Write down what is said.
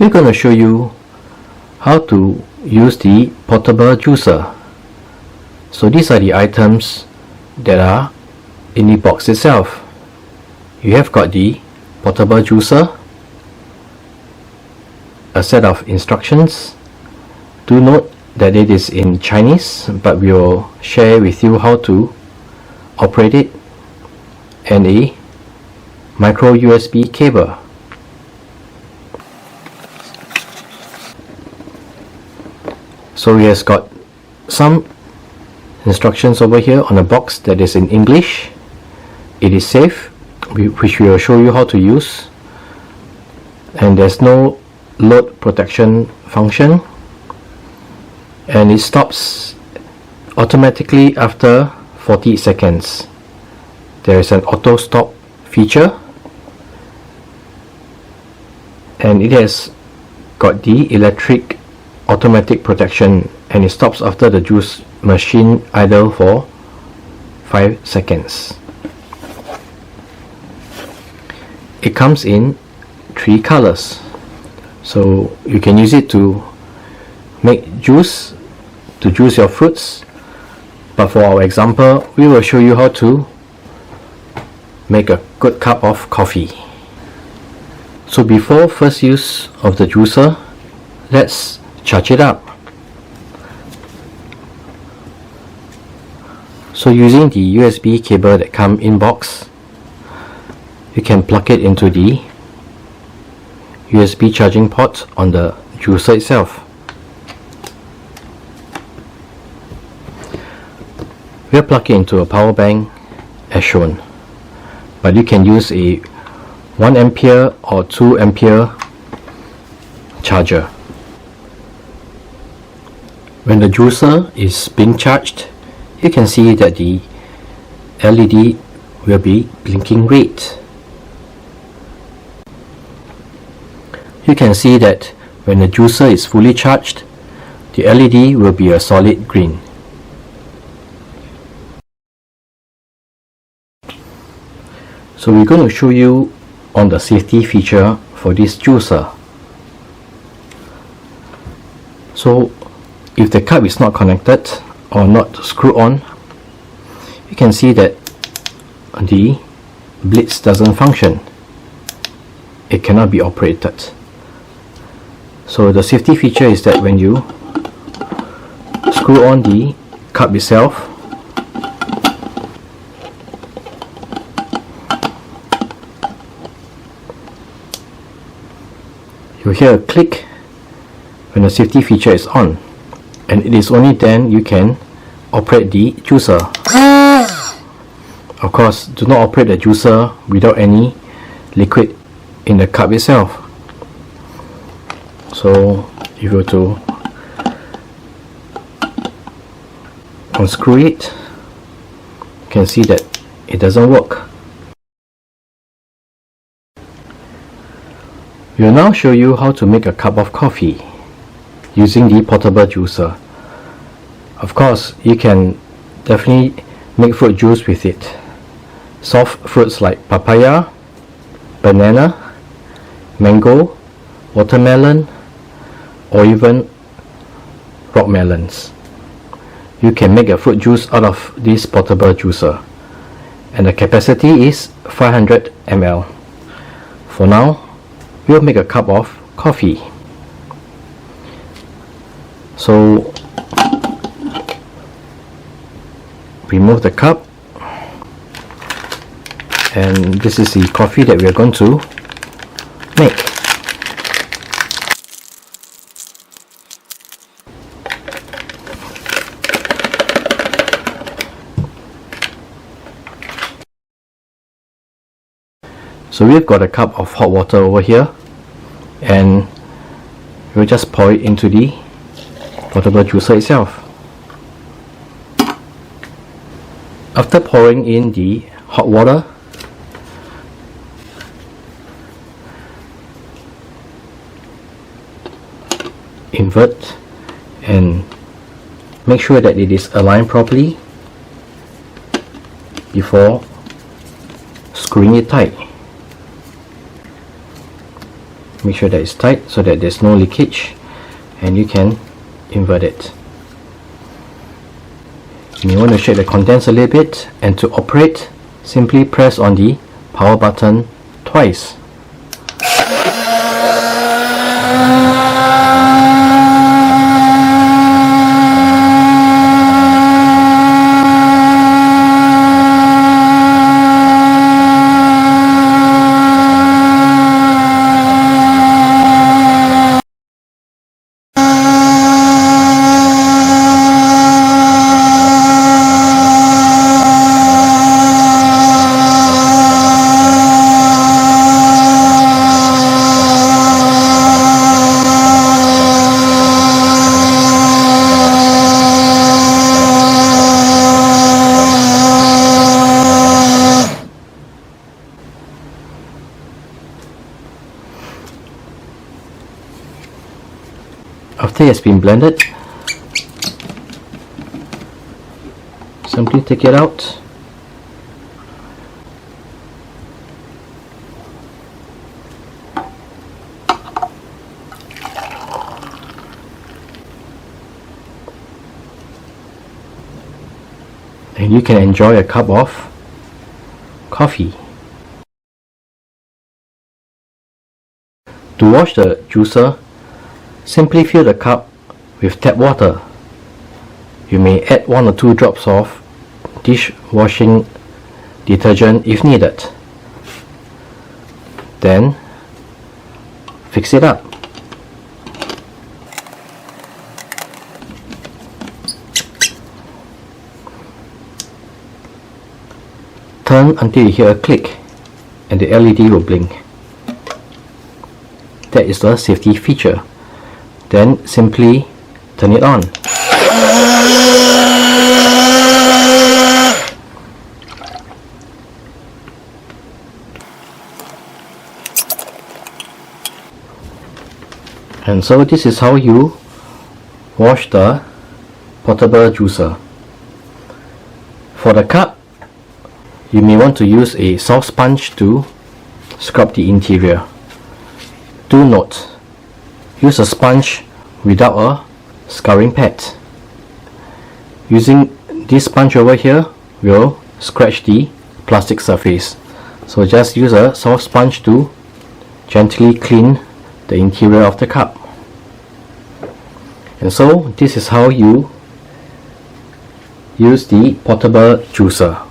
we're going to show you how to use the portable juicer. So these are the items that are in the box itself. You have got the portable juicer, a set of instructions. Do note that it is in Chinese, but we will share with you how to operate it, and a micro USB cable. So he has got some instructions over here on a box that is in English. It is safe, which we will show you how to use, and there's no load protection function, and it stops automatically after 40 seconds. There is an auto stop feature, and it has got the electric automatic protection, and it stops after the juice machine idle for 5 seconds. It comes in 3 colors, so you can use it to make juice, to juice your fruits, but for our example we will show you how to make a good cup of coffee. So before first use of the juicer, let's charge it up. So using the USB cable that come in box, you can plug it into the USB charging port on the juicer itself. We'll plug it into a power bank as shown, but you can use a 1 ampere or 2 ampere charger. When the juicer is being charged, you can see that the LED will be blinking red. You can see that when the juicer is fully charged, the LED will be a solid green. So we're going to show you on the safety feature for this juicer. So if the cup is not connected or not screwed on, you can see that the blitz doesn't function. It cannot be operated. So the safety feature is that when you screw on the cup itself, you hear a click when the safety feature is on, and it is only then you can operate the juicer. Of course, do not operate the juicer without any liquid in the cup itself. So if you were to unscrew it, you can see that it doesn't work. We will now show you how to make a cup of coffee using the portable juicer. Of course, you can definitely make fruit juice with it. Soft fruits like papaya, banana, mango, watermelon, or even rock melons. You can make a fruit juice out of this portable juicer, and the capacity is 500 ml. For now, we'll make a cup of coffee. So remove the cup, and this is the coffee that we are going to make. So we've got a cup of hot water over here, and we'll just pour it into the portable juicer itself. After pouring in the hot water, invert and make sure that it is aligned properly before screwing it tight. Make sure that it's tight so that there's no leakage, and you can invert it. You want to shake the contents a little bit, and to operate, simply press on the power button twice. After it has been blended, simply take it out. And you can enjoy a cup of coffee. To wash the juicer, simply fill the cup with tap water. You may add 1 or 2 drops of dishwashing detergent if needed. Then fix it up. Turn until you hear a click and the LED will blink. That is the safety feature. Then simply turn it on. And so this is how you wash the portable juicer. For the cup, you may want to use a soft sponge to scrub the interior. Do note, use a sponge without a scouring pad. Using this sponge over here will scratch the plastic surface. So just use a soft sponge to gently clean the interior of the cup. And so this is how you use the portable juicer.